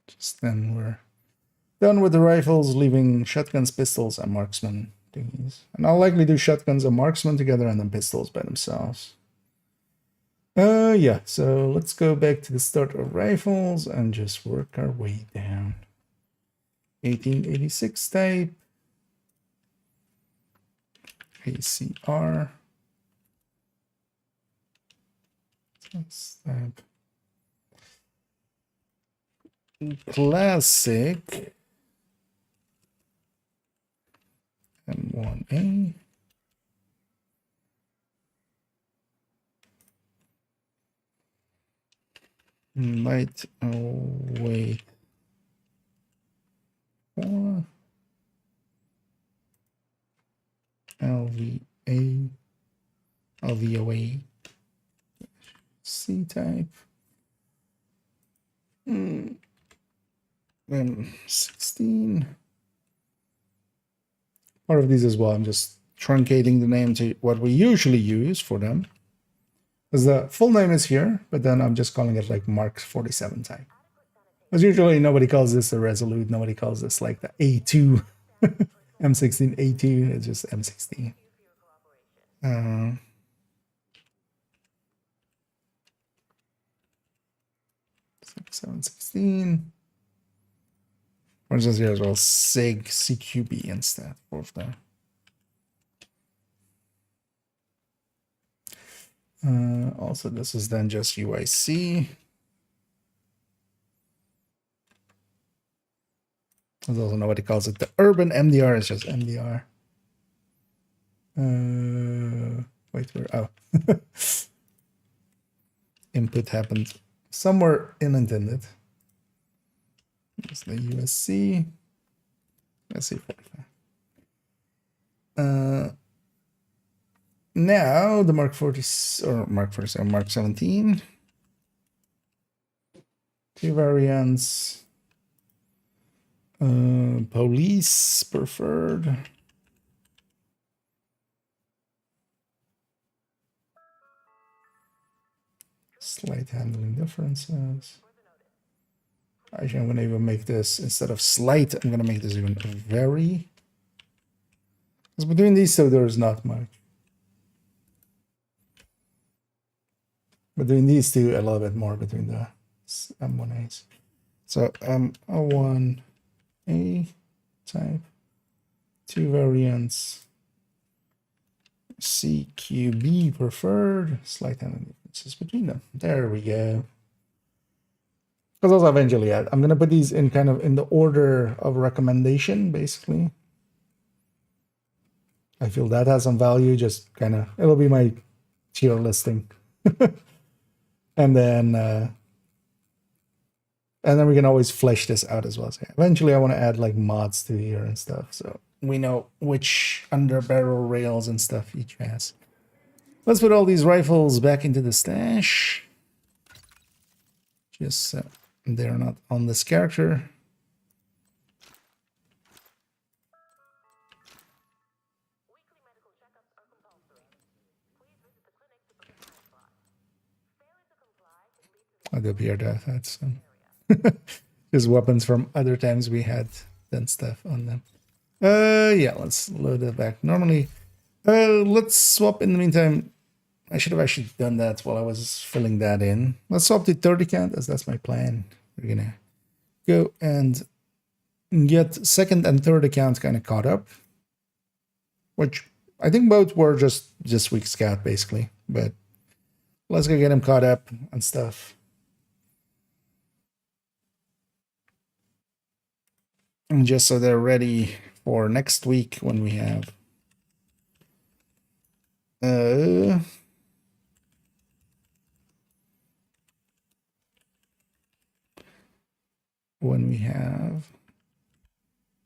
Just then we're done with the rifles, leaving shotguns, pistols, and marksman thingies. And I'll likely do shotguns and marksman together and then pistols by themselves. Yeah, so let's go back to the start of rifles and just work our way down. 1886 type. ACR. Type. Classic. M1A. Lightweight 4. LVOA C type. M16. Part of these as well, I'm just truncating the name to what we usually use for them. Because the full name is here, but then I'm just calling it like Mark 47 type. Because usually nobody calls this the Resolute, nobody calls this like the A2. M16 A2, it's just M16. 716. For instance, here as well, SIG CQB instead of the. Also, this is then just UIC. There's also nobody calls it the urban MDR, it's just MDR. Wait, where? Oh. Input happened somewhere unintended. It's the USC. Let's see. Now the Mark 40 or Mark 47, Mark 17. Two variants. Police preferred. Slight handling differences. Actually, I'm going to even make this, instead of slight, I'm going to make this even very. Because between these two, there's not much. Between these two, a little bit more between the M1As. So M01A type, 2 variants, CQB preferred, slight handling differences between them. There we go. Because also eventually, I'm going to put these in kind of in the order of recommendation, basically. I feel that has some value, just kind of, it'll be my tier listing. And then we can always flesh this out as well. So eventually I want to add like mods to here and stuff. So we know which under barrel rails and stuff each has. Let's put all these rifles back into the stash. Just they're not on this character. I'd appear to have some just weapons from other times we had done stuff on them. Yeah, let's load it back. Normally, let's swap in the meantime. I should have actually done that while I was filling that in. Let's swap to 30 count, as that's my plan. We're gonna go and get second and third account kind of caught up, which I think both were just this week's scout basically, but let's go get them caught up and stuff. And just so they're ready for next week when we have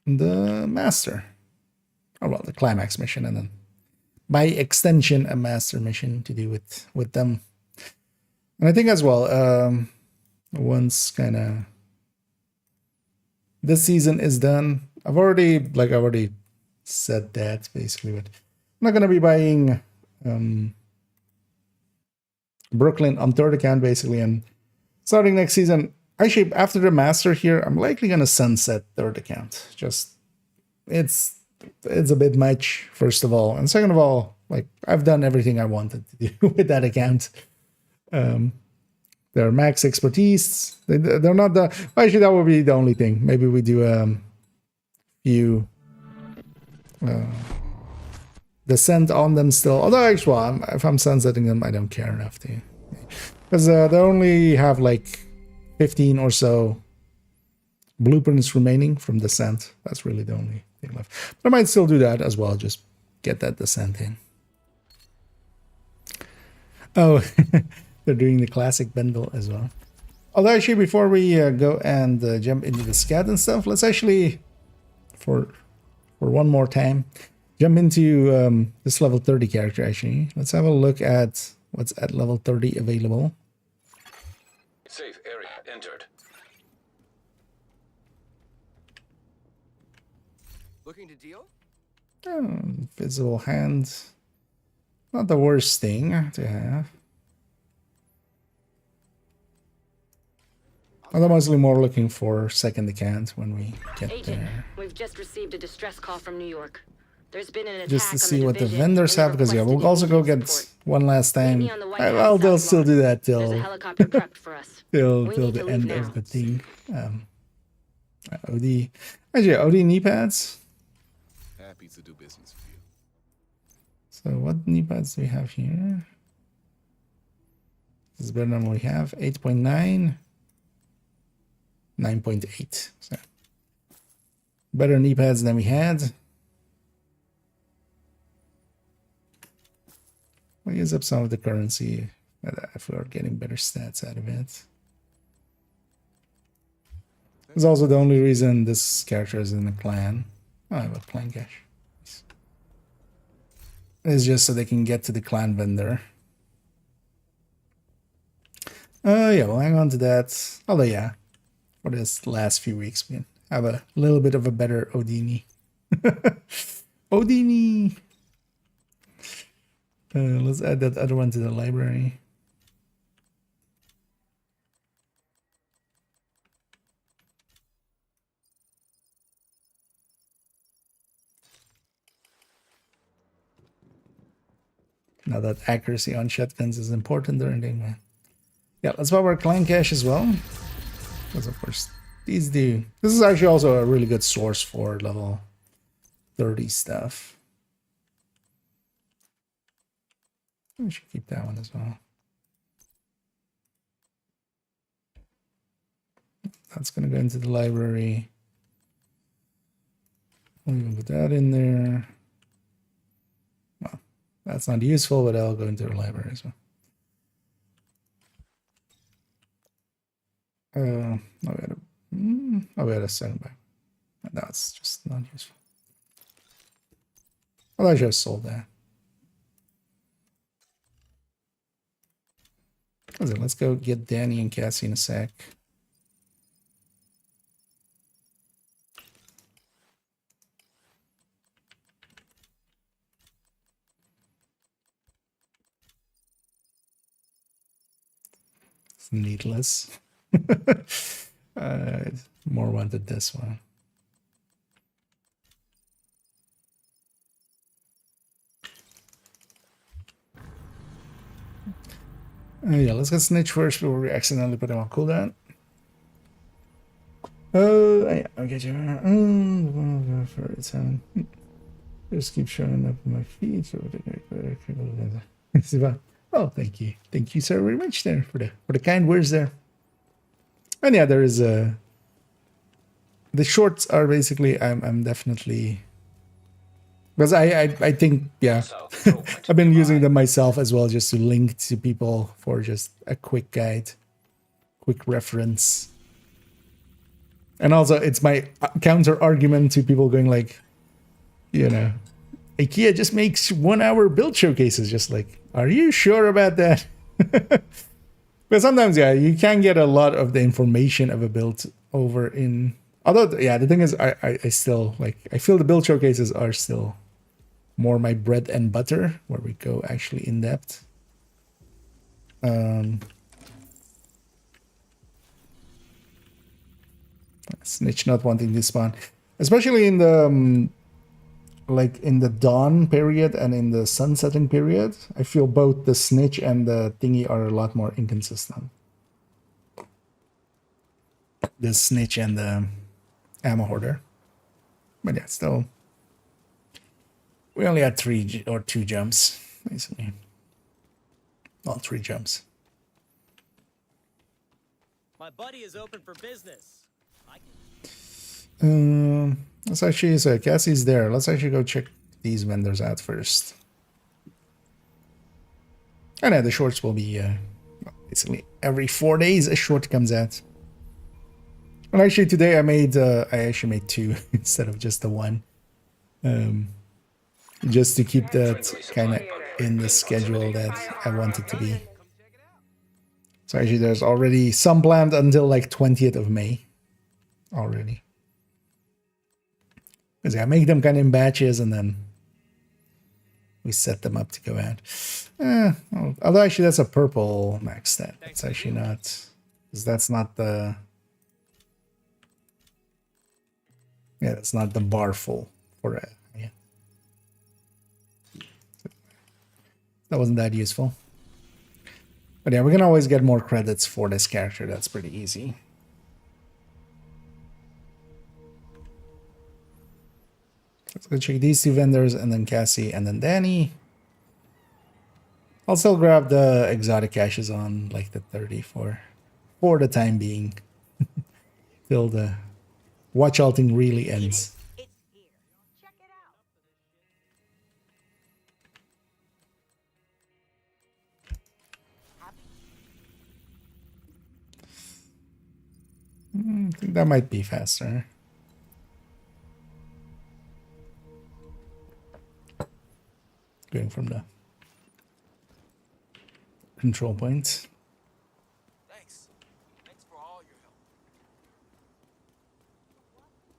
the master. Oh well, the climax mission, and then by extension a master mission to do with them. And I think as well, once kind of this season is done, I've already said that basically, but I'm not gonna be buying Brooklyn on third account basically, and starting next season, actually after the master here, I'm likely gonna sunset third account. Just it's a bit much, first of all, and second of all, like I've done everything I wanted to do with that account. They're max expertise. They're not the. Actually, that would be the only thing. Maybe we do few descent on them still. Although actually, well, if I'm sunsetting them, I don't care enough to, because they only have like 15 or so blueprints remaining from descent. That's really the only thing left. But I might still do that as well. Just get that descent in. Oh. They're doing the classic bundle as well. Although actually, before we go and jump into the scout and stuff, let's actually, for one more time, jump into this level 30 character actually. Let's have a look at what's at level 30 available. Safe area entered. Looking to deal? Visible hand. Not the worst thing to have. I'm mostly more looking for second account when we get Agent, there. we've just received a distress call from New York. There's been an attack Just to on see the what the division, vendors and have, because yeah, requested we'll also go immediate get support. one last time. Meet me on the White Well, House they'll South still do Lawn. that There's a till helicopter prepped for us. till We need the to leave end now. of the thing. OD, actually, OD knee pads. Happy to do business with you. So what knee pads do we have here? This is better than what we have. 8.9. 9.8. So better knee pads than we had. We'll use up some of the currency if we're getting better stats out of it. It's also the only reason this character is in the clan. Oh, I have a clan cache. It's just so they can get to the clan vendor. Yeah, we'll hang on to that. Although, yeah, for this last few weeks, we have a little bit of a better Odini. Odini! Let's add that other one to the library. Not that accuracy on shotguns is important or anything, man. Yeah, let's pop our clan cache as well. Because of course, these do. This is actually also a really good source for level 30 stuff. We should keep that one as well. That's gonna go into the library. We'll even put that in there. Well, that's not useful, but I'll go into the library as well. We had a second back. That's just not useful. Well, I just sold that. Let's go get Danny and Cassie in a sec. It's needless. More wanted this one. Yeah, let's get Snitch first before we accidentally put him on cooldown. Yeah, I'll get you. For its own. Just keep showing up on my feed. Oh, thank you. Thank you so very much there for the kind words there. And yeah, there is the shorts are basically I'm definitely, because I think, yeah, I've been using them myself as well, just to link to people for just a quick guide, quick reference. And also it's my counter argument to people going like, you know, IKEA just makes 1 hour build showcases. Just like, are you sure about that? But sometimes, yeah, you can get a lot of the information of a build over in. Although, yeah, the thing is, I still like. I feel the build showcases are still more my bread and butter, where we go actually in depth. Snitch not wanting to spawn, especially in the like in the dawn period and in the sunsetting period. I feel both the Snitch and the thingy are a lot more inconsistent. The Snitch and the ammo hoarder. But yeah, still, we only had 3 or 2 jumps basically. Well, 3 jumps. My buddy is open for business. Let's actually, so Cassie's there. Let's actually go check these vendors out first. And yeah, the shorts will be basically every 4 days a short comes out. And actually today I actually made 2 instead of just the 1. Just to keep that kind of in the schedule that I want it to be. So actually there's already some planned until like 20th of May already. Because I make them kind of in batches and then we set them up to go out. Although actually that's a purple max stat. That's actually not, because that's not the, yeah, that's not the bar full for it. Yeah. That wasn't that useful. But yeah, we can always get more credits for this character. That's pretty easy. Let's go check these 2 vendors and then Cassie and then Danny. I'll still grab the exotic caches on like the 30 for the time being. Till the watch alting really ends. It's here. Check it out. I think that might be faster. Going from the control point. Thanks. Thanks for all your help.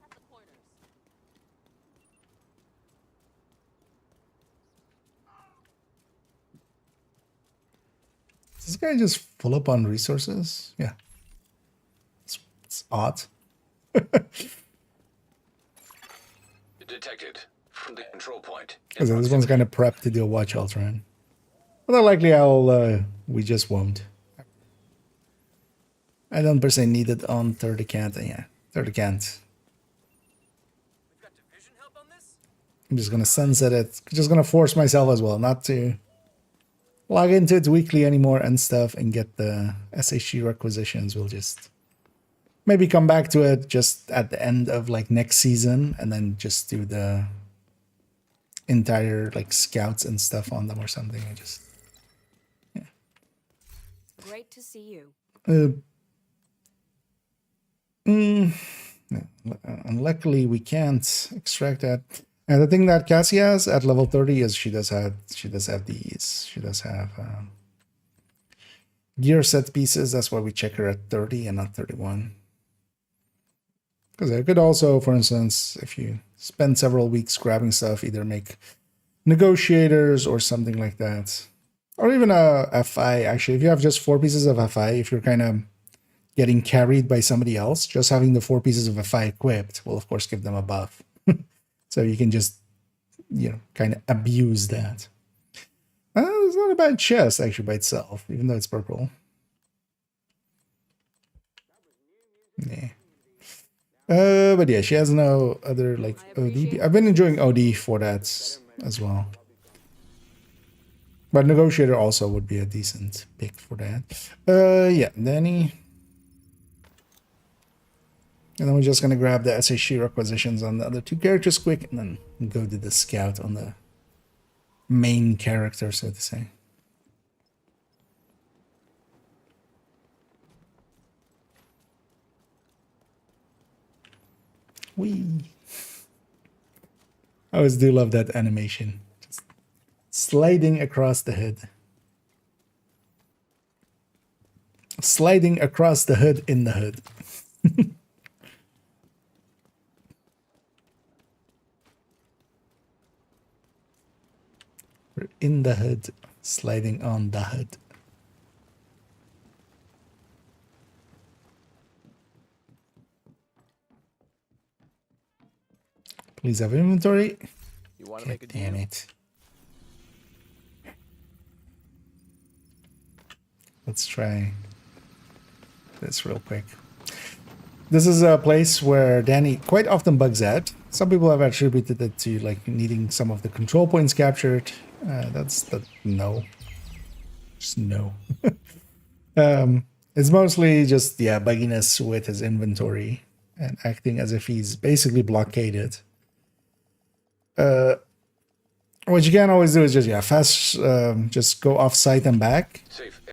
That's the pointers. Is this guy just full up on resources? Yeah. It's odd. Detected from the control point. Because this one's kind of prepped to do a watch alt run. Although likely we just won't. I don't per se need it on third account. Yeah, third account. We've got division help on this? I'm just gonna sunset it. Just gonna force myself as well not to log into it weekly anymore and stuff and get the SHG requisitions. We'll just maybe come back to it just at the end of like next season and then just do the entire like scouts and stuff on them or something. I just Great to see you. and luckily we can't extract that. And the thing that Cassie has at level 30 is she does have these. She does have gear set pieces. That's why we check her at 30 and not 31. Because I could also, for instance, if you spend several weeks grabbing stuff, either make negotiators or something like that. Or even a FI, actually. If you have just 4 pieces of FI, if you're kind of getting carried by somebody else, just having the 4 pieces of FI equipped will, of course, give them a buff. So you can just, kind of abuse that. It's not a bad chest, actually, by itself, even though it's purple. Yeah. But yeah, she has no other, like, OD. I've been enjoying OD for that as well. But Negotiator also would be a decent pick for that. Yeah, Danny. And then we're just going to grab the SHG requisitions on the other 2 characters quick and then go to the scout on the main character, so to say. Whee! I always do love that animation. Just sliding across the hood. Sliding across the hood in the hood. We're in the hood, sliding on the hood. Please have inventory. You want to God make a damn deal? it. Let's try this real quick. This is a place where Danny quite often bugs out. Some people have attributed it to like needing some of the control points captured. That's the no. Just no. It's mostly just, yeah, bugginess with his inventory and acting as if he's basically blockaded. What you can always do is just, yeah, just go off site and back. Safe